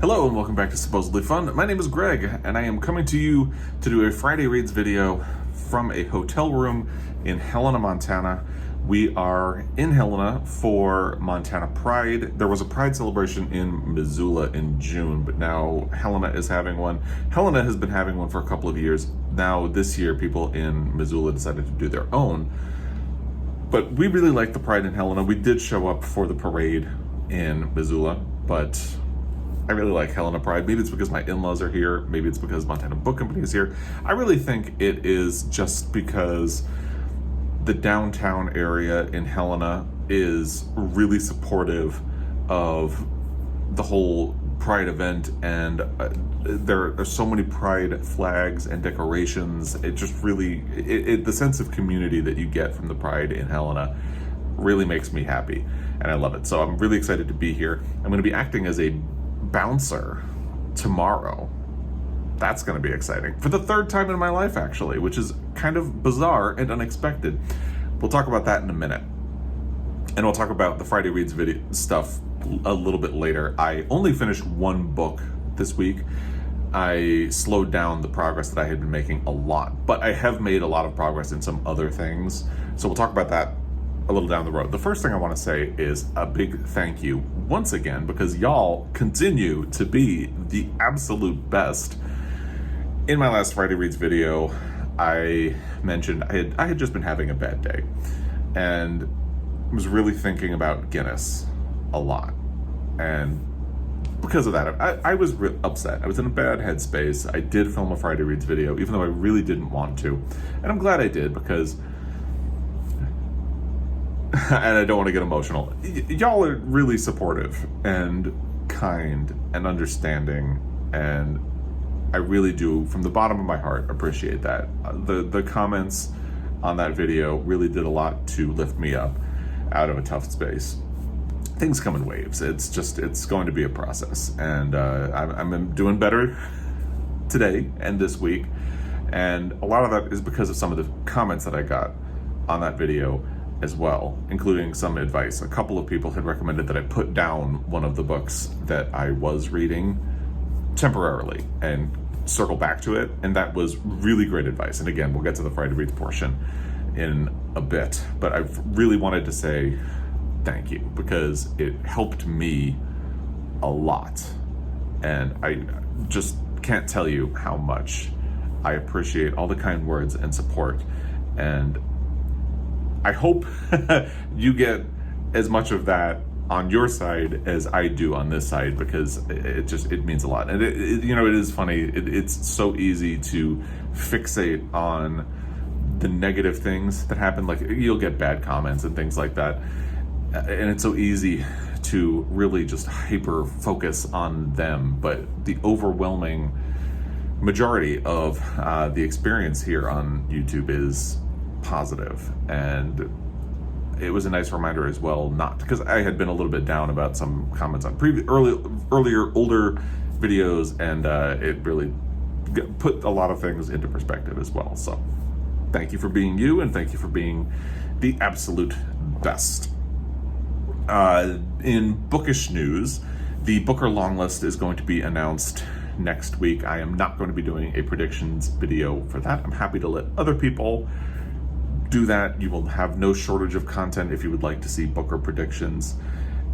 Hello and welcome back to Supposedly Fun. My name is Greg and I am coming to you to do a Friday Reads video from a hotel room in Helena, Montana. We are in Helena for Montana Pride. There was a Pride celebration in Missoula in June, but now Helena is having one. Helena has been having one for a couple of years. Now this year people in Missoula decided to do their own. But we really like the Pride in Helena. We did show up for the parade in Missoula, but I really like Helena Pride. Maybe it's because my in-laws are here. Maybe it's because Montana Book Company is here. I really think it is just because the downtown area in Helena is really supportive of the whole Pride event, and there are so many Pride flags and decorations. It just really, the sense of community that you get from the Pride in Helena really makes me happy, and I love it. So I'm really excited to be here. I'm going to be acting as a bouncer tomorrow. That's going to be exciting. For the third time in my life, actually, which is kind of bizarre and unexpected. We'll talk about that in a minute. And we'll talk about the Friday Reads video stuff a little bit later. I only finished one book this week. I slowed down the progress that I had been making a lot, but I have made a lot of progress in some other things. So we'll talk about that a little down the road. The first thing I want to say is a big thank you once again, because y'all continue to be the absolute best. In my last Friday Reads video, I mentioned I had just been having a bad day and was really thinking about Guinness a lot. And because of that, I was upset. I was in a bad headspace. I did film a Friday Reads video, even though I really didn't want to. And I'm glad I did, because and I don't want to get emotional. Y'all are really supportive and kind and understanding, and I really do, from the bottom of my heart, appreciate that. The comments on that video really did a lot to lift me up out of a tough space. Things come in waves. It's going to be a process, and I'm doing better today and this week, and a lot of that is because of some of the comments that I got on that video as well, including some advice. A couple of people had recommended that I put down one of the books that I was reading temporarily and circle back to it, and that was really great advice. And again, we'll get to the Friday Reads portion in a bit, but I really wanted to say thank you, because it helped me a lot, and I just can't tell you how much I appreciate all the kind words and support. And I hope you get as much of that on your side as I do on this side, because it means a lot. And it is funny. It's so easy to fixate on the negative things that happen. Like, you'll get bad comments and things like that, and it's so easy to really just hyper focus on them. But the overwhelming majority of the experience here on YouTube is positive, and it was a nice reminder as well, not because I had been a little bit down about some comments on earlier older videos, and it really put a lot of things into perspective as well. So thank you for being you, and thank you for being the absolute best. In bookish news, the Booker long list is going to be announced next week. I am not going to be doing a predictions video for that. I'm happy to let other people do that. You will have no shortage of content if you would like to see Booker predictions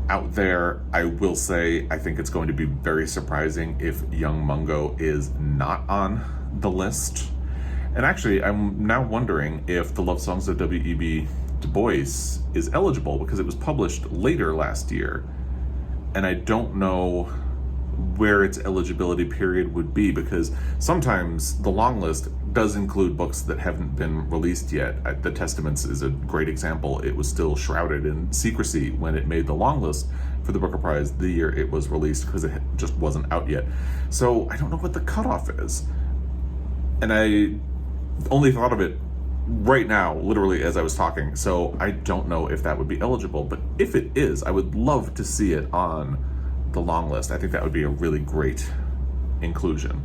out there. I will say, I think it's going to be very surprising if young Mungo is not on the list. And actually, I'm now wondering if The Love Songs of W.E.B. Du Bois is eligible, because it was published later last year, and I don't know where its eligibility period would be, because sometimes the long list does include books that haven't been released yet. The Testaments is a great example. It was still shrouded in secrecy when it made the long list for the Booker Prize the year it was released, because it just wasn't out yet. So I don't know what the cutoff is, and I only thought of it right now, literally as I was talking, so I don't know if that would be eligible. But if it is, I would love to see it on the long list. I think that would be a really great inclusion.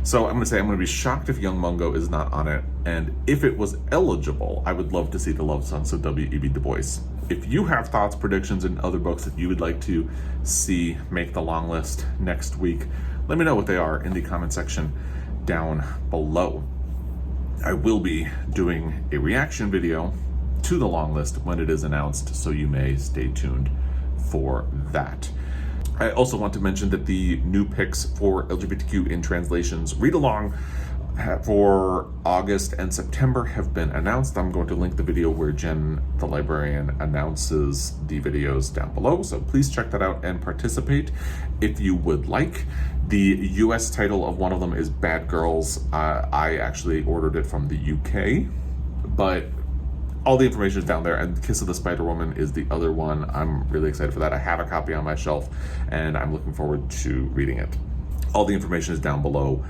So I'm going to be shocked if young Mungo is not on it, and if it was eligible, I would love to see The Love Songs of W.E.B. Du Bois If you have thoughts, predictions, and other books that you would like to see make the long list next week, let me know what they are in the comment section down below. I will be doing a reaction video to the long list when it is announced, so you may stay tuned for that. I also want to mention that the new picks for LGBTQ in translations read along for August and September have been announced. I'm going to link the video where Jen, the librarian, announces the videos down below, so please check that out and participate if you would like. The US title of one of them is Bad Girls. I actually ordered it from the UK, but all the information is down there, and Kiss of the Spider Woman is the other one. I'm really excited for that. I have a copy on my shelf, and I'm looking forward to reading it. All the information is down below.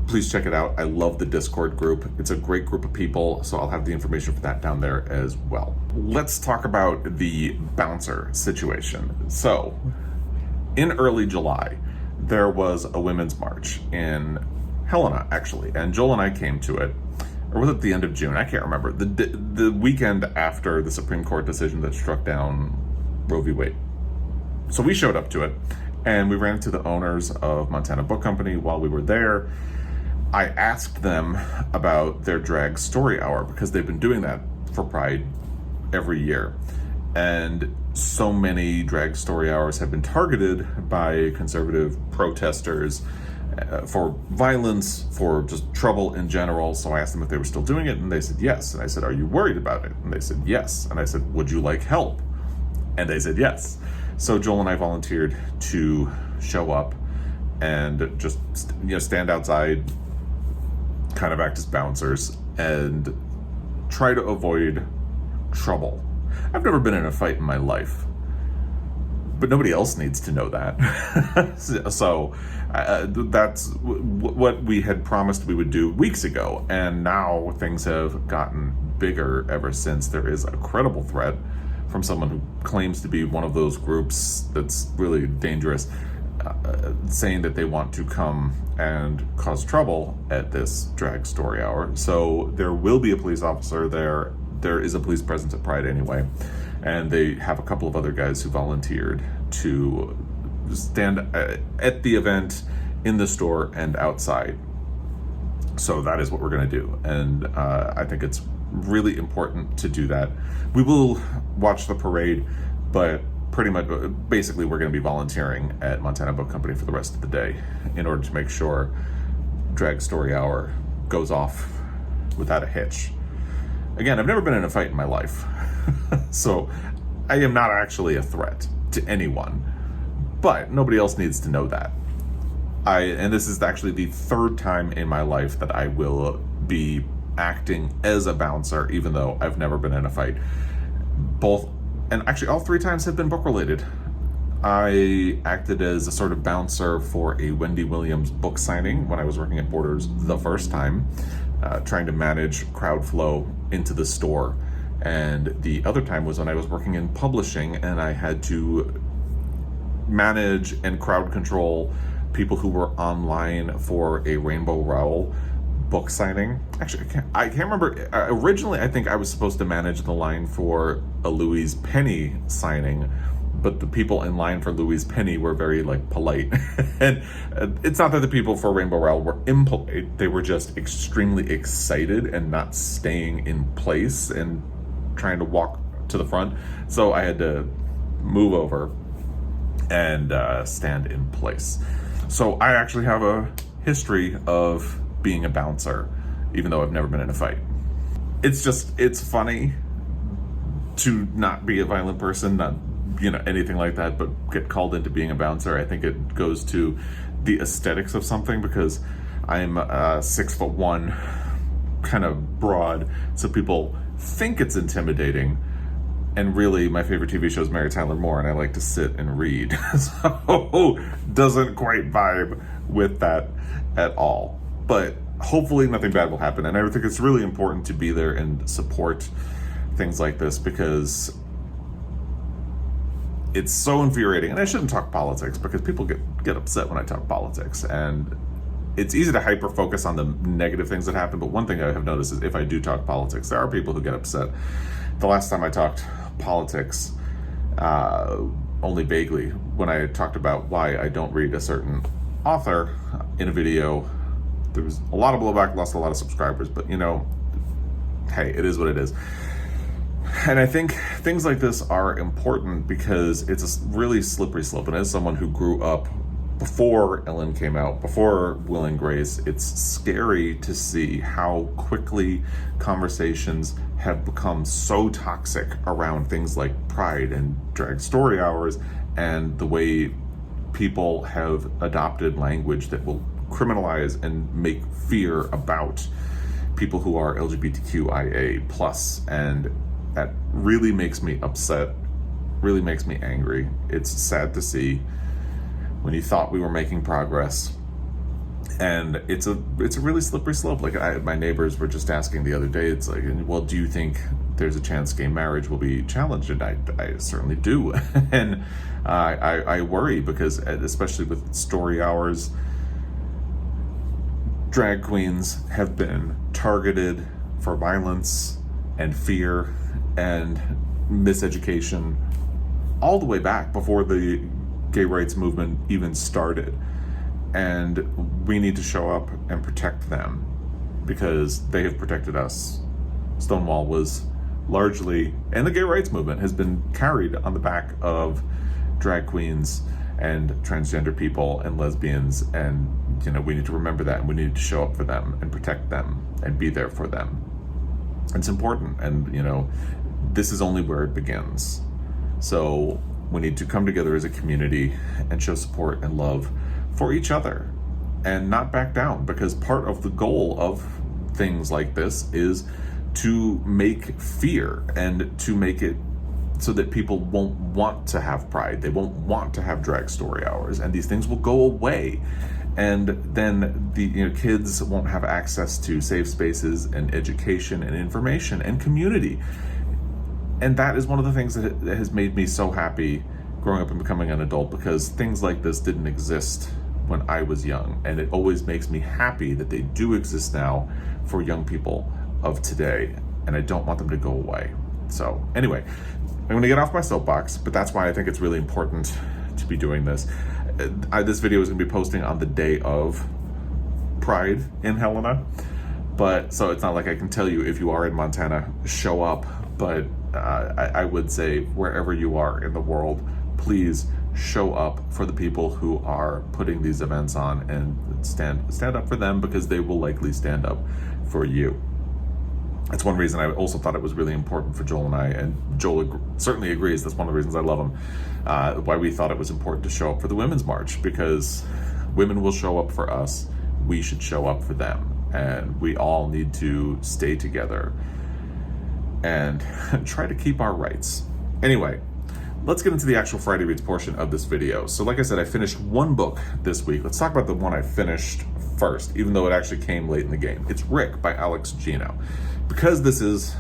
Please check it out. I love the Discord group. It's a great group of people, so I'll have the information for that down there as well. Let's talk about the bouncer situation. So, in early July, there was a women's march in Helena, actually, and Joel and I came to it. Or was it the end of June? I can't remember. The weekend after the Supreme Court decision that struck down Roe v. Wade. So we showed up to it, and we ran into the owners of Montana Book Company while we were there. I asked them about their drag story hour, because they've been doing that for Pride every year. And so many drag story hours have been targeted by conservative protesters for violence, for just trouble in general. So I asked them if they were still doing it, and they said yes. And I said, are you worried about it? And they said yes. And I said, would you like help? And they said yes. So Joel and I volunteered to show up and just stand outside, kind of act as bouncers, and try to avoid trouble. I've never been in a fight in my life, but nobody else needs to know that. So that's what we had promised we would do weeks ago, and now things have gotten bigger ever since. There is a credible threat from someone who claims to be one of those groups that's really dangerous, saying that they want to come and cause trouble at this drag story hour. So there will be a police officer there. There is a police presence at Pride anyway, and they have a couple of other guys who volunteered to stand at the event, in the store, and outside. So that is what we're going to do, and I think it's really important to do that. We will watch the parade, but pretty much, basically, we're going to be volunteering at Montana Book Company for the rest of the day in order to make sure Drag Story Hour goes off without a hitch. Again, I've never been in a fight in my life, so I am not actually a threat to anyone, but nobody else needs to know that. And this is actually the third time in my life that I will be acting as a bouncer, even though I've never been in a fight. And actually all three times have been book related. I acted as a sort of bouncer for a Wendy Williams book signing when I was working at Borders the first time, trying to manage crowd flow into the store. And the other time was when I was working in publishing, and I had to manage and crowd control people who were online for a Rainbow Rowell book signing. Actually, I can't remember. Originally, I think I was supposed to manage the line for a Louise Penny signing, but the people in line for Louise Penny were very polite. And it's not that the people for Rainbow Rowell were impolite. They were just extremely excited and not staying in place and trying to walk to the front. So I had to move over and stand in place. So I actually have a history of being a bouncer, even though I've never been in a fight. It's funny to not be a violent person, not anything like that, but get called into being a bouncer. I think it goes to the aesthetics of something, because I'm 6'1", kind of broad, so people think it's intimidating. And really, my favorite TV show is Mary Tyler Moore, and I like to sit and read. So, doesn't quite vibe with that at all. But hopefully nothing bad will happen. And I think it's really important to be there and support things like this, because it's so infuriating. And I shouldn't talk politics, because people get upset when I talk politics. And it's easy to hyper-focus on the negative things that happen. But one thing I have noticed is if I do talk politics, there are people who get upset. The last time I talked politics, only vaguely, when I talked about why I don't read a certain author in a video. There was a lot of blowback, lost a lot of subscribers, but you know, hey, it is what it is. And I think things like this are important because it's a really slippery slope. And as someone who grew up before Ellen came out, before Will and Grace, it's scary to see how quickly conversations have become so toxic around things like pride and drag story hours, and the way people have adopted language that will criminalize and make fear about people who are LGBTQIA+, and that really makes me upset, really makes me angry. It's sad to see when you thought we were making progress, and it's a really slippery slope. Like my neighbors were just asking the other day, it's like, well, do you think there's a chance gay marriage will be challenged? And I certainly do. And I worry because, especially with story hours, drag queens have been targeted for violence and fear and miseducation all the way back before the gay rights movement even started. And we need to show up and protect them because they have protected us. Stonewall was largely, and the gay rights movement has been carried on the back of drag queens and transgender people and lesbians, and you know, we need to remember that, and we need to show up for them and protect them and be there for them. It's important, and you know, this is only where it begins. So we need to come together as a community and show support and love for each other and not back down, because part of the goal of things like this is to make fear and to make it so that people won't want to have pride. They won't want to have drag story hours, and these things will go away. And then the kids won't have access to safe spaces and education and information and community. And that is one of the things that has made me so happy growing up and becoming an adult, because things like this didn't exist when I was young. And it always makes me happy that they do exist now for young people of today. And I don't want them to go away. So anyway, I'm going to get off my soapbox, but that's why I think it's really important to be doing this. This video is going to be posting on the day of Pride in Helena, but so it's not like I can tell you if you are in Montana, show up. But I would say wherever you are in the world, please show up for the people who are putting these events on, and stand up for them, because they will likely stand up for you. That's one reason I also thought it was really important for Joel and I, and Joel certainly agrees, that's one of the reasons I love him, why we thought it was important to show up for the Women's March, because women will show up for us, we should show up for them, and we all need to stay together and try to keep our rights. Anyway, let's get into the actual Friday Reads portion of this video. So like I said, I finished one book this week. Let's talk about the one I finished first, even though it actually came late in the game. It's Rick by Gino. Because this is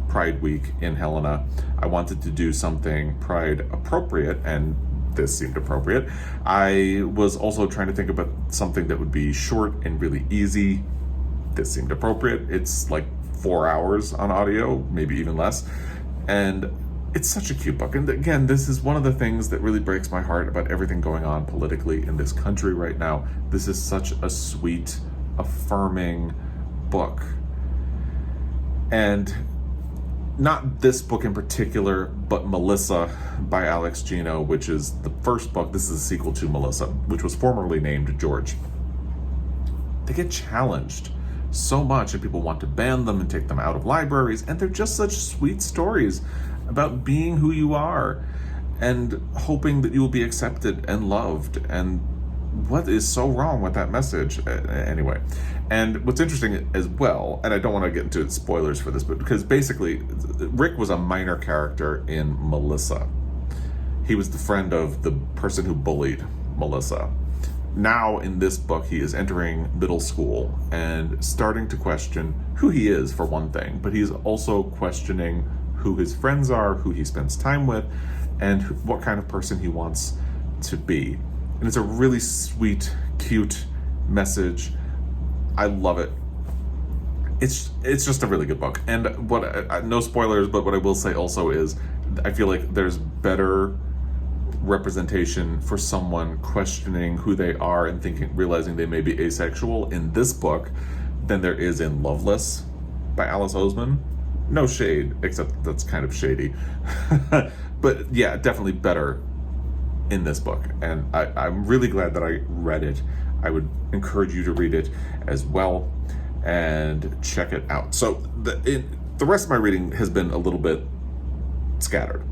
Pride Week in Helena, I wanted to do something Pride appropriate, and this seemed appropriate. I was also trying to think about something that would be short and really easy. This seemed appropriate. It's like 4 hours on audio, maybe even less. And it's such a cute book. And again, this is one of the things that really breaks my heart about everything going on politically in this country right now. This is such a sweet, affirming book. And not this book in particular, but Melissa by Gino, which is the first book. This is a sequel to Melissa, which was formerly named George. They get challenged so much, and people want to ban them and take them out of libraries, and they're just such sweet stories about being who you are and hoping that you will be accepted and loved, and what is so wrong with that message anyway. And what's interesting as well, and I don't want to get into spoilers for this, but because basically Rick was a minor character in Melissa. He was the friend of the person who bullied Melissa. Now in this book, he is entering middle school and starting to question who he is, for one thing, but he's also questioning who his friends are, who he spends time with, and what kind of person he wants to be. And it's a really sweet, cute message. I love it. It's just a really good book. And what no spoilers, but what I will say also is I feel like there's better representation for someone questioning who they are and realizing they may be asexual in this book than there is in Loveless by Alice Oseman. No shade, except that's kind of shady. But yeah, definitely better in this book. And I'm really glad that I read it. I would encourage you to read it as well and check it out. So the rest of my reading has been a little bit scattered.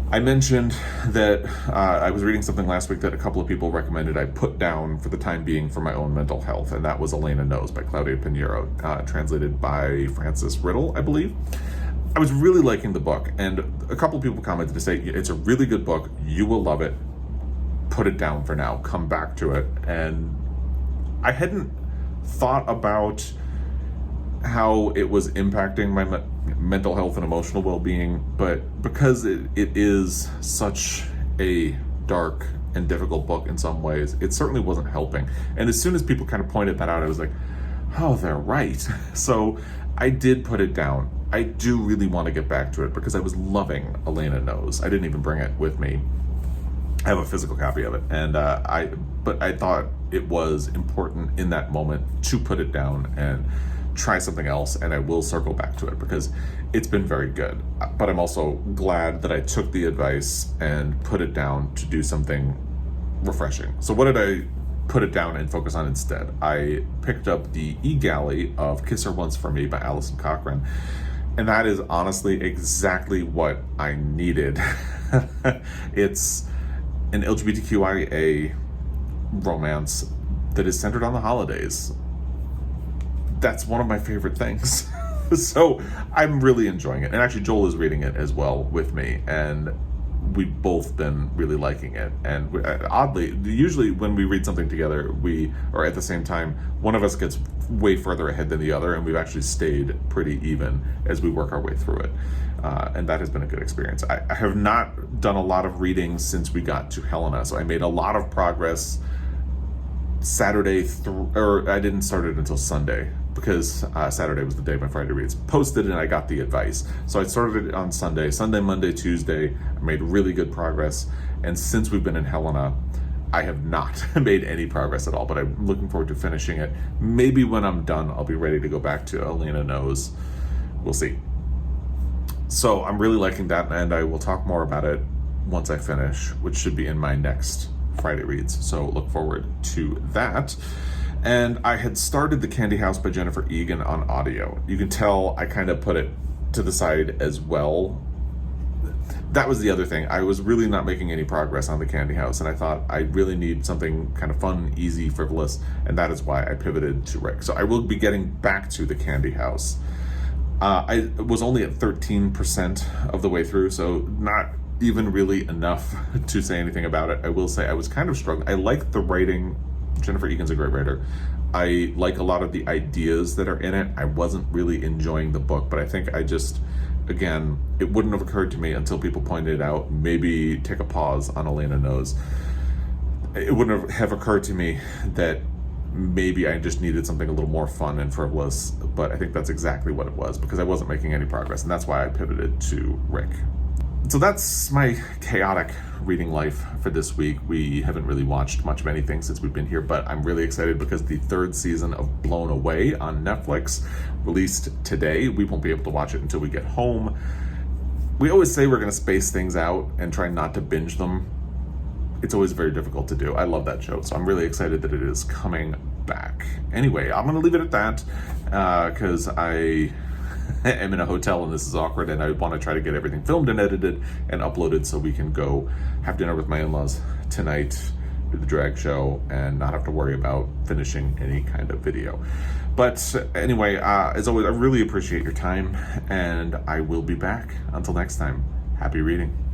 I mentioned that I was reading something last week that a couple of people recommended I put down for the time being for my own mental health, and that was Elena Knows by Claudia Piñeiro, translated by Francis Riddle, I believe. I was really liking the book, and a couple of people commented to say, it's a really good book, you will love it, put it down for now, come back to it. And I hadn't thought about how it was impacting my mental health and emotional well-being, but because it is such a dark and difficult book in some ways, it certainly wasn't helping. And as soon as people kind of pointed that out, I was like, oh, they're right. So I did put it down. I do really want to get back to it because I was loving Elena Knows. I didn't even bring it with me. I have a physical copy of it, and but I thought it was important in that moment to put it down and try something else, and I will circle back to it because it's been very good. But I'm also glad that I took the advice and put it down to do something refreshing. So what did I put it down and focus on instead? I picked up the e-galley of Kiss Her Once for Me by Alison Cochrun, and that is honestly exactly what I needed. It's an LGBTQIA romance that is centered on the holidays. That's one of my favorite things. So I'm really enjoying it. And actually Joel is reading it as well with me, and we've both been really liking it. And oddly, usually when we read something together, we are at the same time, one of us gets way further ahead than the other, and we've actually stayed pretty even as we work our way through it. And that has been a good experience. I have not done a lot of reading since we got to Helena, so I made a lot of progress Saturday, or I didn't start it until Sunday, because Saturday was the day my Friday Reads posted and I got the advice. So I started it on Sunday, Monday, Tuesday. I made really good progress. And since we've been in Helena, I have not made any progress at all, but I'm looking forward to finishing it. Maybe when I'm done, I'll be ready to go back to Elena Knows. We'll see. So I'm really liking that, and I will talk more about it once I finish, which should be in my next Friday Reads. So look forward to that. And I had started The Candy House by Jennifer Egan on audio. You can tell I kind of put it to the side as well. That was the other thing. I was really not making any progress on The Candy House, and I thought I really need something kind of fun, easy, frivolous, and that is why I pivoted to Rick. So I will be getting back to The Candy House. I was only at 13% of the way through, so not even really enough to say anything about it. I will say I was kind of struggling. I like the writing. Jennifer Egan's a great writer. I like a lot of the ideas that are in it. I wasn't really enjoying the book, but I think I just, again, it wouldn't have occurred to me until people pointed it out. Maybe take a pause on Elena Knows. It wouldn't have occurred to me that maybe I just needed something a little more fun and frivolous, but I think that's exactly what it was, because I wasn't making any progress, and that's why I pivoted to Rick. So that's my chaotic reading life for this week. We haven't really watched much of anything since we've been here, but I'm really excited because the third season of Blown Away on Netflix released today. We won't be able to watch it until we get home. We always say we're going to space things out and try not to binge them. It's always very difficult to do. I love that show, so I'm really excited that it is coming back. Anyway, I'm going to leave it at that because I am in a hotel and this is awkward, and I want to try to get everything filmed and edited and uploaded so we can go have dinner with my in-laws tonight, do the drag show, and not have to worry about finishing any kind of video. But anyway, as always, I really appreciate your time, and I will be back. Until next time, happy reading.